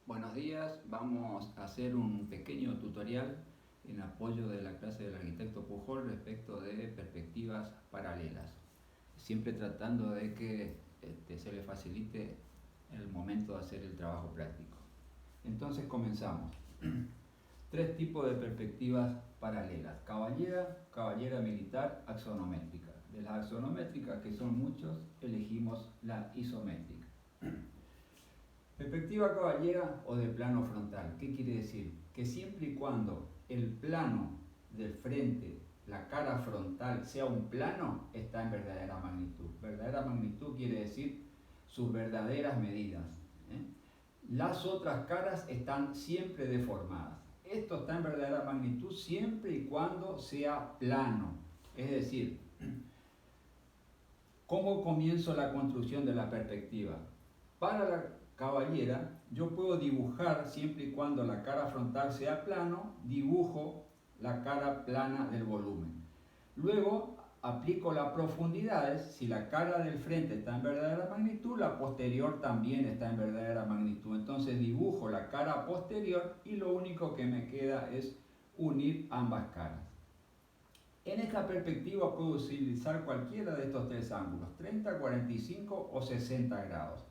Buenos días, vamos a hacer un pequeño tutorial en apoyo de la clase del arquitecto Pujol respecto de perspectivas paralelas, siempre tratando de que se le facilite el momento de hacer el trabajo práctico. Entonces comenzamos. Tres tipos de perspectivas paralelas: caballera militar, axonométrica. De las axonométricas, que son muchos, elegimos la isométrica. Perspectiva caballera o de plano frontal. ¿Qué quiere decir? Que siempre y cuando el plano del frente, la cara frontal, sea un plano, está en verdadera magnitud. Verdadera magnitud quiere decir sus verdaderas medidas. Las otras caras están siempre deformadas. Esto está en verdadera magnitud siempre y cuando sea plano. Es decir, ¿cómo comienzo la construcción de la perspectiva? Para la caballera, yo puedo dibujar, siempre y cuando la cara frontal sea plano, dibujo la cara plana del volumen. Luego aplico las profundidades. Si la cara del frente está en verdadera magnitud, la posterior también está en verdadera magnitud. Entonces dibujo la cara posterior y lo único que me queda es unir ambas caras. En esta perspectiva puedo utilizar cualquiera de estos tres ángulos: 30, 45 o 60 grados.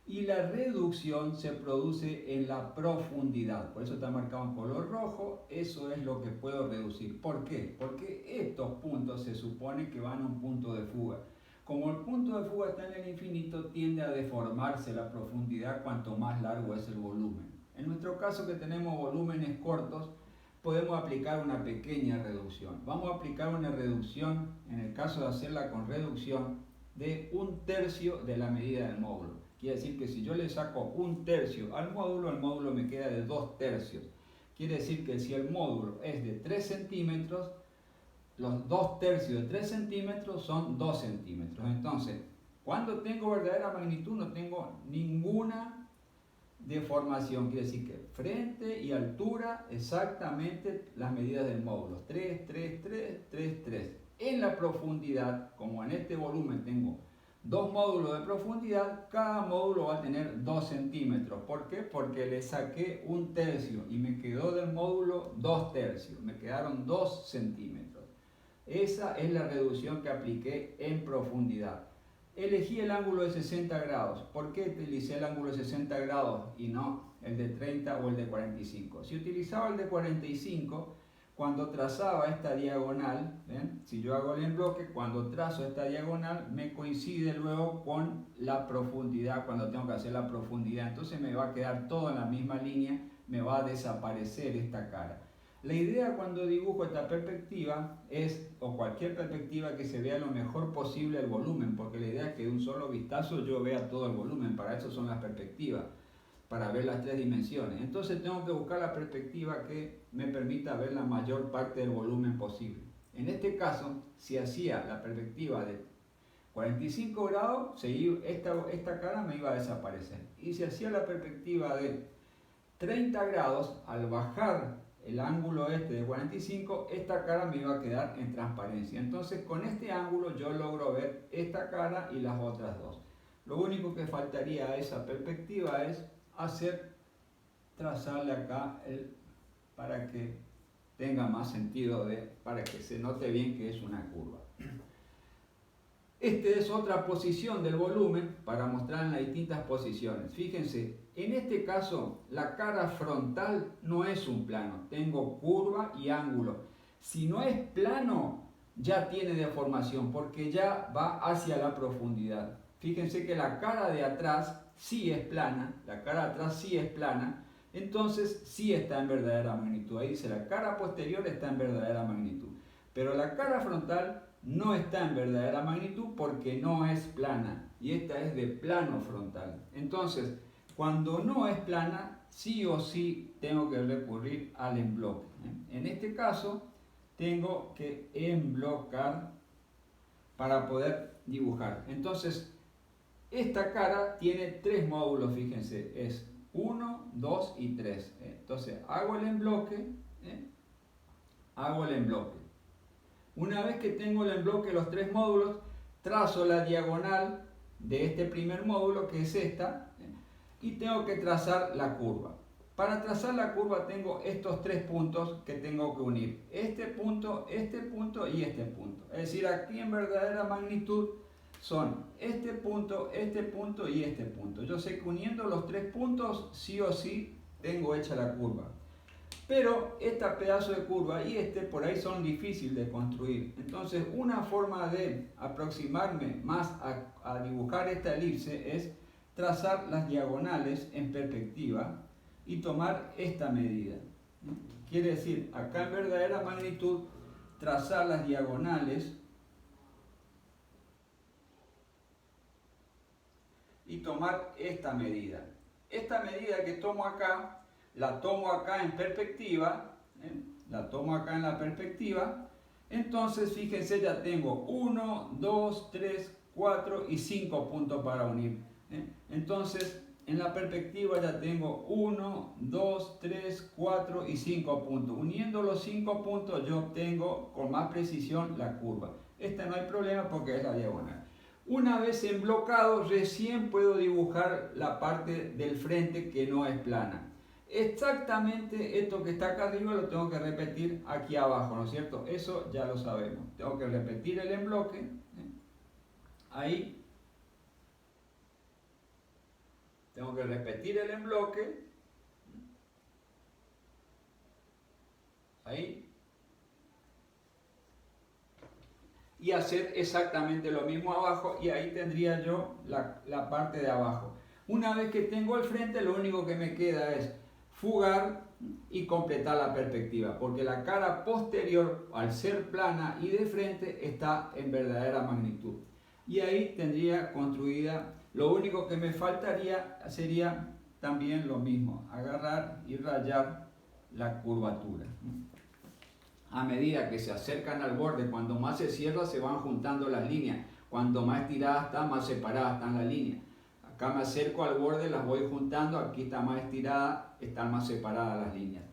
Y la reducción se produce en la profundidad, por eso está marcado en color rojo. Eso es lo que puedo reducir. ¿Por qué? Porque estos puntos se supone que van a un punto de fuga. Como el punto de fuga está en el infinito, tiende a deformarse la profundidad cuanto más largo es el volumen. En nuestro caso, que tenemos volúmenes cortos, podemos aplicar una pequeña reducción. Vamos a aplicar una reducción, en el caso de hacerla con reducción, de 1/3 de la medida del módulo. Quiere decir que si yo le saco 1/3 al módulo, el módulo me queda de 2/3. Quiere decir que si el módulo es de 3 centímetros, los 2/3 de 3 centímetros son 2 centímetros. Entonces, cuando tengo verdadera magnitud, no tengo ninguna deformación. Quiere decir que frente y altura, exactamente las medidas del módulo: 3, 3, 3, 3, 3. En la profundidad, como en este volumen tengo dos módulos de profundidad, cada módulo va a tener 2 centímetros. ¿Por qué? Porque le saqué 1/3 y me quedó del módulo 2/3. Me quedaron 2 centímetros. Esa es la reducción que apliqué en profundidad. Elegí el ángulo de 60 grados. ¿Por qué utilicé el ángulo de 60 grados y no el de 30 o el de 45? Si utilizaba el de 45, cuando trazaba esta diagonal, ¿ven? Si yo hago el embloque, cuando trazo esta diagonal, me coincide luego con la profundidad, cuando tengo que hacer la profundidad. Entonces me va a quedar todo en la misma línea, me va a desaparecer esta cara. La idea cuando dibujo esta perspectiva es, o cualquier perspectiva, que se vea lo mejor posible el volumen, porque la idea es que de un solo vistazo yo vea todo el volumen. Para eso son las perspectivas, para ver las tres dimensiones. Entonces tengo que buscar la perspectiva que me permita ver la mayor parte del volumen posible. En este caso, si hacía la perspectiva de 45 grados, esta cara me iba a desaparecer. Y si hacía la perspectiva de 30 grados, al bajar el ángulo este de 45, esta cara me iba a quedar en transparencia. Entonces con este ángulo yo logro ver esta cara y las otras dos. Lo único que faltaría a esa perspectiva es trazarle acá para que tenga más sentido, para que se note bien que es una curva. Esta es otra posición del volumen para mostrar en las distintas posiciones. Fíjense, en este caso la cara frontal no es un plano, tengo curva y ángulo. Si no es plano, ya tiene deformación porque ya va hacia la profundidad. Fíjense que la cara de atrás sí es plana, entonces sí está en verdadera magnitud. Ahí dice, la cara posterior está en verdadera magnitud, pero la cara frontal no está en verdadera magnitud porque no es plana, y esta es de plano frontal. Entonces, cuando no es plana, sí o sí tengo que recurrir al embloque. En este caso, tengo que emblocar para poder dibujar. Entonces, esta cara tiene tres módulos, fíjense, es 1, 2 y 3. Entonces, hago el embloque. Una vez que tengo el embloque, los tres módulos, trazo la diagonal de este primer módulo, que es esta, y tengo que trazar la curva. Para trazar la curva tengo estos tres puntos que tengo que unir. Este punto y este punto. Es decir, aquí en verdadera magnitud son este punto y este punto. Yo sé que uniendo los tres puntos, sí o sí, tengo hecha la curva. Pero este pedazo de curva y por ahí son difíciles de construir. Entonces, una forma de aproximarme más a dibujar esta elipse es trazar las diagonales en perspectiva y tomar esta medida. Quiere decir, acá en verdadera magnitud, trazar las diagonales y tomar esta medida. Esta medida que tomo acá, la tomo acá en perspectiva, la tomo acá en la perspectiva. Entonces, fíjense, ya tengo 1, 2, 3, 4 y 5 puntos para unir. Entonces, en la perspectiva ya tengo 1, 2, 3, 4 y 5 puntos. Uniendo los 5 puntos yo obtengo con más precisión la curva. Esta no hay problema porque es la diagonal. Una vez emblocado, recién puedo dibujar la parte del frente que no es plana. Exactamente esto que está acá arriba lo tengo que repetir aquí abajo, ¿no es cierto? Eso ya lo sabemos. Tengo que repetir el embloque. Ahí. Tengo que repetir el embloque. Ahí. Y hacer exactamente lo mismo abajo, y ahí tendría yo la parte de abajo. Una vez que tengo el frente, lo único que me queda es fugar y completar la perspectiva, porque la cara posterior, al ser plana y de frente, está en verdadera magnitud. Y ahí tendría construida, lo único que me faltaría sería también lo mismo, agarrar y rayar la curvatura. A medida que se acercan al borde, cuando más se cierra, se van juntando las líneas. Cuanto más estirada está, más separadas están las líneas. Acá me acerco al borde, las voy juntando, aquí está más estirada, están más separadas las líneas.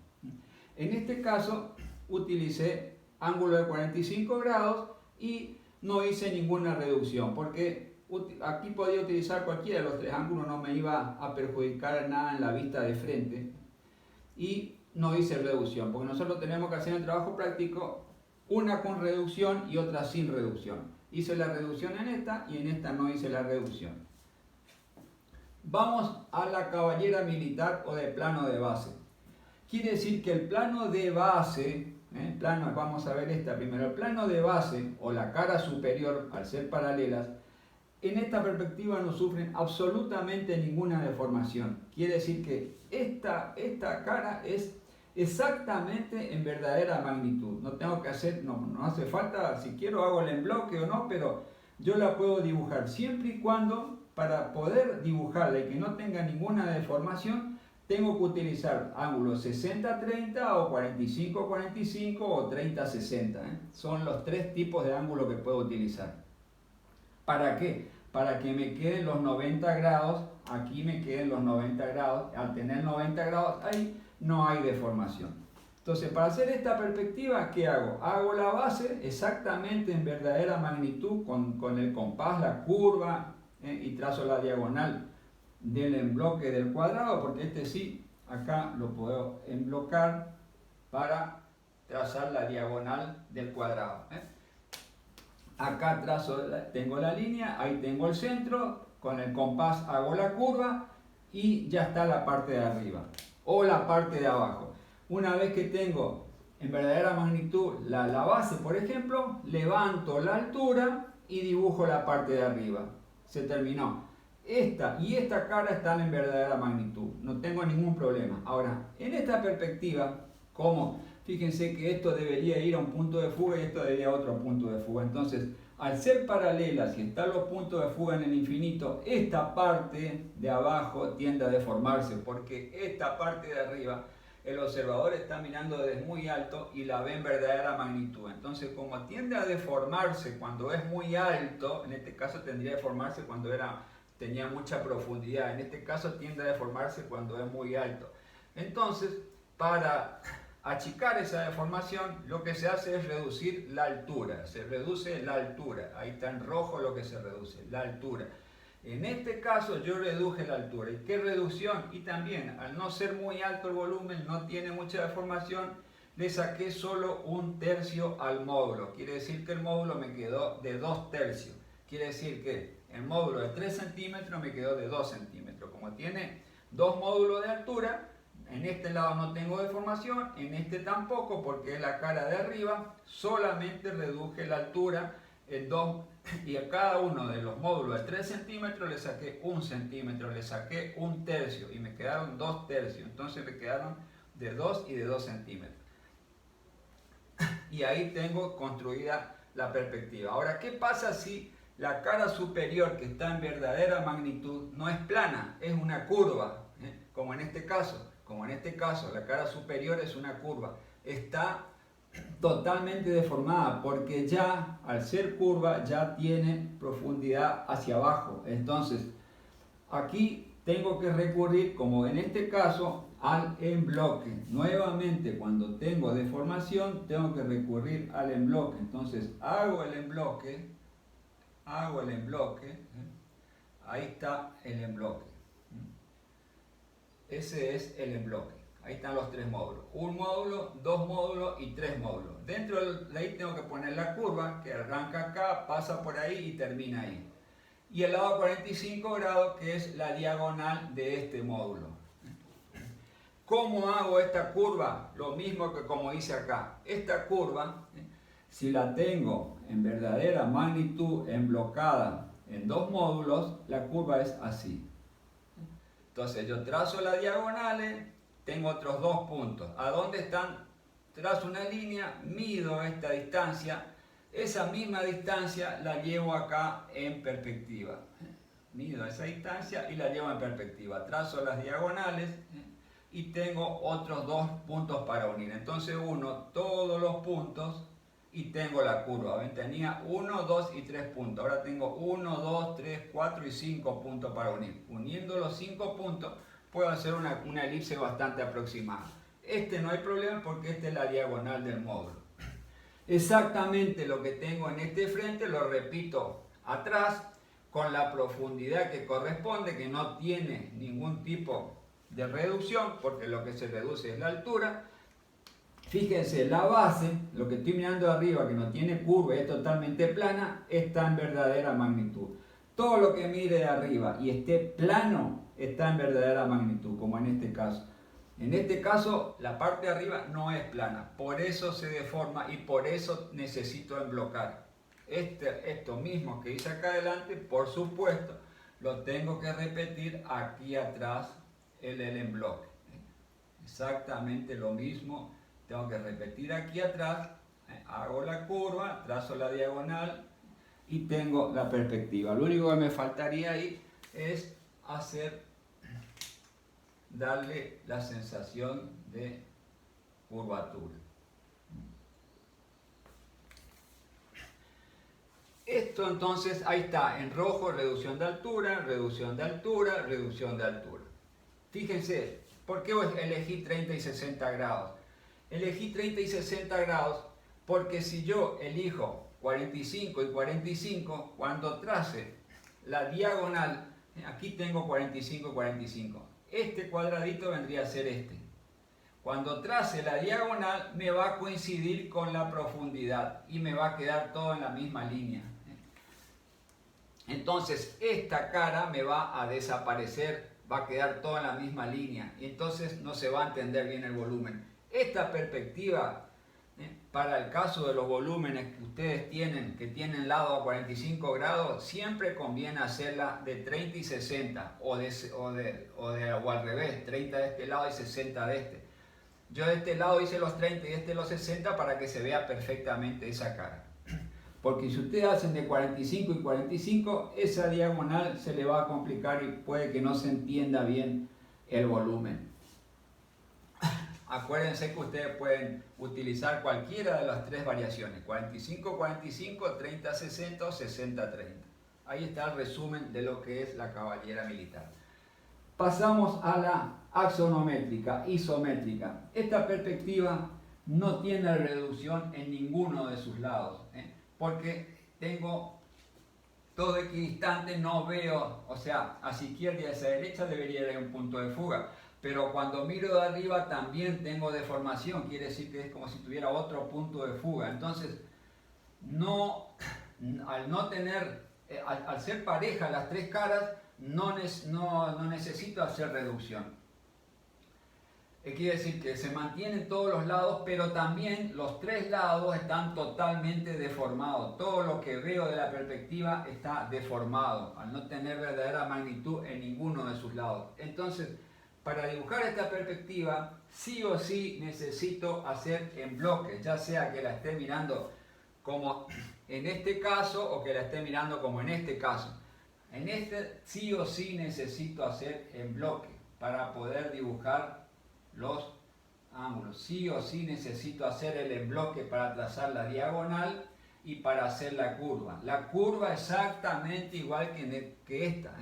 En este caso, utilicé ángulo de 45 grados y no hice ninguna reducción, porque aquí podía utilizar cualquiera de los tres ángulos, no me iba a perjudicar nada en la vista de frente. Y no hice reducción, porque nosotros tenemos que hacer en el trabajo práctico una con reducción y otra sin reducción. Hice la reducción en esta y en esta no hice la reducción. Vamos a la caballera militar o de plano de base. Quiere decir que el plano de base, vamos a ver esta primero, el plano de base o la cara superior, al ser paralelas, en esta perspectiva no sufren absolutamente ninguna deformación. Quiere decir que esta cara es exactamente en verdadera magnitud. No tengo que hacer, no hace falta, si quiero hago el embloque o no, pero yo la puedo dibujar siempre y cuando, para poder dibujarla y que no tenga ninguna deformación, tengo que utilizar ángulos 60-30 o 45-45 o 30-60. Son los tres tipos de ángulos que puedo utilizar. ¿Para qué? Para que me queden los 90 grados, aquí me queden los 90 grados, al tener 90 grados ahí no hay deformación. Entonces, para hacer esta perspectiva, ¿qué hago? Hago la base exactamente en verdadera magnitud con el compás, la curva, y trazo la diagonal del embloque del cuadrado, porque este sí, acá lo puedo emblocar para trazar la diagonal del cuadrado. Acá tengo la línea, ahí tengo el centro, con el compás hago la curva y ya está la parte de arriba o la parte de abajo. Una vez que tengo en verdadera magnitud la base, por ejemplo, levanto la altura y dibujo la parte de arriba. Se terminó. Esta y esta cara están en verdadera magnitud, no tengo ningún problema. Ahora, en esta perspectiva, como fíjense que esto debería ir a un punto de fuga y esto debería ir a otro punto de fuga. Entonces, al ser paralelas y están los puntos de fuga en el infinito, esta parte de abajo tiende a deformarse, porque esta parte de arriba, el observador está mirando desde muy alto y la ve en verdadera magnitud. Entonces, como tiende a deformarse cuando es muy alto, en este caso tendría que deformarse cuando tenía mucha profundidad. En este caso tiende a deformarse cuando es muy alto. Entonces, para achicar esa deformación, lo que se hace es reducir la altura. Se reduce la altura. Ahí está en rojo lo que se reduce, la altura. En este caso yo reduje la altura. ¿Y qué reducción? Y también, al no ser muy alto el volumen, no tiene mucha deformación, le saqué solo 1/3 al módulo. Quiere decir que el módulo me quedó de 2/3. Quiere decir que el módulo de 3 centímetros me quedó de 2 centímetros. Como tiene dos módulos de altura, en este lado no tengo deformación, en este tampoco, porque es la cara de arriba. Solamente reduje la altura en 2, y a cada uno de los módulos de 3 centímetros le saqué 1 centímetro, le saqué 1/3 y me quedaron 2/3. Entonces me quedaron de 2 y de 2 centímetros. Y ahí tengo construida la perspectiva. Ahora, ¿qué pasa si la cara superior, que está en verdadera magnitud, no es plana, es una curva? Como en este caso. Como en este caso, la cara superior es una curva. Está totalmente deformada porque ya, al ser curva, ya tiene profundidad hacia abajo. Entonces, aquí tengo que recurrir, como en este caso, al embloque. Nuevamente, cuando tengo deformación, tengo que recurrir al embloque. Entonces, hago el embloque, ahí está el embloque. Ese es el embloque. Ahí están los 3 módulos. 1 módulo, 2 módulos y 3 módulos. Dentro de ahí tengo que poner la curva que arranca acá, pasa por ahí y termina ahí. Y el lado 45 grados, que es la diagonal de este módulo. ¿Cómo hago esta curva? Lo mismo que como hice acá. Esta curva, si la tengo en verdadera magnitud emblocada en 2 módulos, la curva es así. Entonces yo trazo las diagonales, tengo otros 2 puntos. ¿A dónde están? Trazo una línea, mido esta distancia. Esa misma distancia la llevo acá en perspectiva. Mido esa distancia y la llevo en perspectiva. Trazo las diagonales y tengo otros 2 puntos para unir. Entonces uno todos los puntos y tengo la curva. ¿Ven? Tenía 1, 2 y 3 puntos. Ahora tengo 1, 2, 3, 4 y 5 puntos para unir. Uniendo los 5 puntos puedo hacer una elipse bastante aproximada. Este no hay problema porque esta es la diagonal del módulo. Exactamente lo que tengo en este frente lo repito atrás con la profundidad que corresponde, que no tiene ningún tipo de reducción porque lo que se reduce es la altura. Fíjense, la base, lo que estoy mirando arriba, que no tiene curva y es totalmente plana, está en verdadera magnitud. Todo lo que mire de arriba y esté plano está en verdadera magnitud, como en este caso. En este caso, la parte de arriba no es plana, por eso se deforma y por eso necesito emblocar. Esto mismo que hice acá adelante, por supuesto, lo tengo que repetir aquí atrás en el embloque. Exactamente lo mismo. Tengo que repetir aquí atrás, hago la curva, trazo la diagonal y tengo la perspectiva. Lo único que me faltaría ahí es darle la sensación de curvatura. Esto entonces, ahí está, en rojo, reducción de altura, reducción de altura, reducción de altura. Fíjense, ¿por qué elegí 30 y 60 grados? Elegí 30 y 60 grados porque si yo elijo 45 y 45, cuando trace la diagonal, aquí tengo 45 y 45, este cuadradito vendría a ser este. Cuando trace la diagonal me va a coincidir con la profundidad y me va a quedar todo en la misma línea. Entonces esta cara me va a desaparecer, va a quedar todo en la misma línea y entonces no se va a entender bien el volumen. Esta perspectiva, para el caso de los volúmenes que ustedes tienen, que tienen lado a 45 grados, siempre conviene hacerla de 30 y 60 o al revés, 30 de este lado y 60 de este. Yo de este lado hice los 30 y de este los 60 para que se vea perfectamente esa cara. Porque si ustedes hacen de 45 y 45, esa diagonal se le va a complicar y puede que no se entienda bien el volumen. Acuérdense que ustedes pueden utilizar cualquiera de las 3 variaciones, 45-45, 30-60 o 60-30. Ahí está el resumen de lo que es la caballera militar. Pasamos a la axonométrica, isométrica. Esta perspectiva no tiene reducción en ninguno de sus lados, porque tengo todo equidistante no veo, o sea, hacia izquierda y hacia derecha debería haber un punto de fuga, pero cuando miro de arriba también tengo deformación, quiere decir que es como si tuviera otro punto de fuga. Entonces, al no tener, al ser pareja las tres caras, no necesito hacer reducción. Quiere decir que se mantienen todos los lados, pero también los tres lados están totalmente deformados. Todo lo que veo de la perspectiva está deformado, al no tener verdadera magnitud en ninguno de sus lados. Entonces, para dibujar esta perspectiva, sí o sí necesito hacer en bloque, ya sea que la esté mirando como en este caso o que la esté mirando como en este caso. En este sí o sí necesito hacer en bloque para poder dibujar los ángulos. Sí o sí necesito hacer el embloque para trazar la diagonal y para hacer la curva. La curva exactamente igual que esta.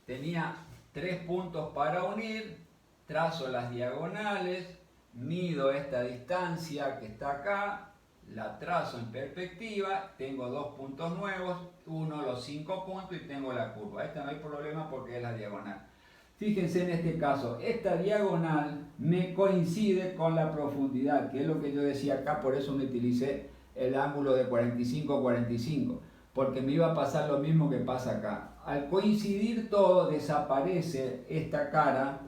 Tenía 3 puntos para unir, trazo las diagonales, mido esta distancia que está acá, la trazo en perspectiva, tengo 2 puntos nuevos, uno los 5 puntos y tengo la curva. Esta no hay problema porque es la diagonal. Fíjense en este caso, esta diagonal me coincide con la profundidad, que es lo que yo decía acá, por eso me utilicé el ángulo de 45-45, porque me iba a pasar lo mismo que pasa acá. Al coincidir todo, desaparece esta cara,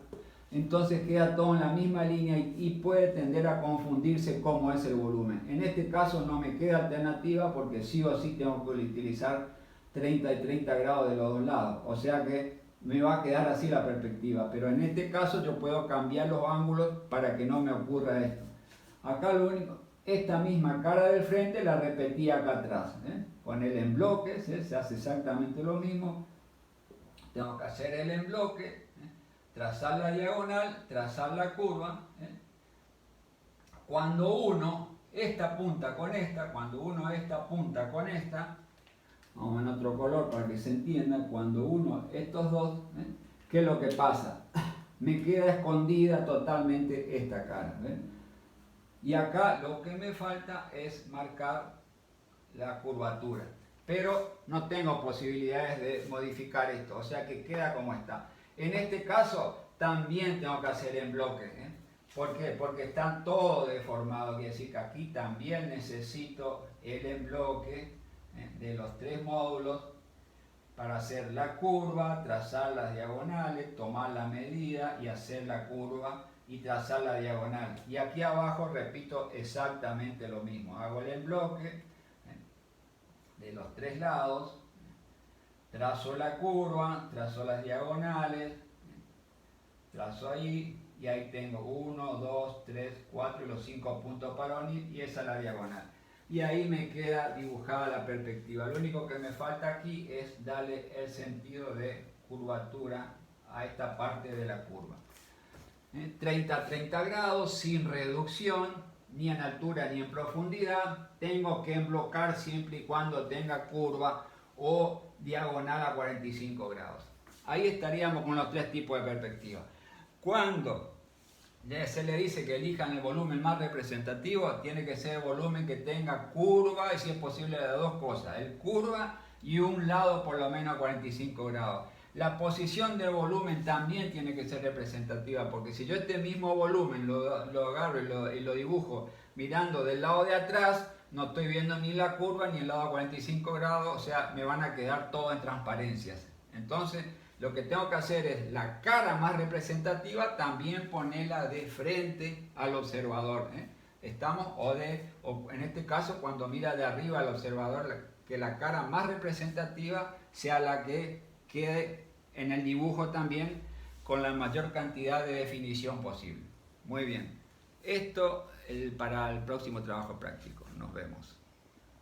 entonces queda todo en la misma línea y puede tender a confundirse cómo es el volumen. En este caso no me queda alternativa porque sí o sí tengo que utilizar 30 y 30 grados de los dos lados, o sea que me va a quedar así la perspectiva, pero en este caso yo puedo cambiar los ángulos para que no me ocurra esto. Acá lo único, esta misma cara del frente la repetí acá atrás, con el embloque, se hace exactamente lo mismo. Tengo que hacer el embloque, trazar la diagonal, trazar la curva. Cuando uno esta punta con esta, cuando uno esta punta con esta, vamos en otro color para que se entienda, cuando uno estos dos, ¿qué es lo que pasa? Me queda escondida totalmente esta cara. Y acá lo que me falta es marcar la curvatura. Pero no tengo posibilidades de modificar esto, o sea que queda como está. En este caso también tengo que hacer en bloque. ¿Por qué? Porque están todos deformados, quiere decir que aquí también necesito el embloque de los 3 módulos para hacer la curva, trazar las diagonales, tomar la medida y hacer la curva y trazar la diagonal. Y aquí abajo repito exactamente lo mismo. Hago el embloque de los 3 lados, trazo la curva, trazo las diagonales, trazo ahí y ahí tengo 1, 2, 3, 4 y los 5 puntos para unir y esa es la diagonal. Y ahí me queda dibujada la perspectiva. Lo único que me falta aquí es darle el sentido de curvatura a esta parte de la curva. 30 a 30 grados sin reducción, ni en altura ni en profundidad. Tengo que emblocar siempre y cuando tenga curva o diagonal a 45 grados. Ahí estaríamos con los 3 tipos de perspectiva. Cuando se le dice que elijan el volumen más representativo, tiene que ser el volumen que tenga curva y si es posible de 2 cosas, el curva y un lado por lo menos a 45 grados. La posición del volumen también tiene que ser representativa, porque si yo este mismo volumen lo agarro y lo dibujo mirando del lado de atrás, no estoy viendo ni la curva ni el lado a 45 grados, o sea, me van a quedar todo en transparencias. Entonces, lo que tengo que hacer es la cara más representativa también ponerla de frente al observador. Estamos, o en este caso, cuando mira de arriba al observador, que la cara más representativa sea la que quede en el dibujo también con la mayor cantidad de definición posible. Muy bien. Esto para el próximo trabajo práctico. Nos vemos.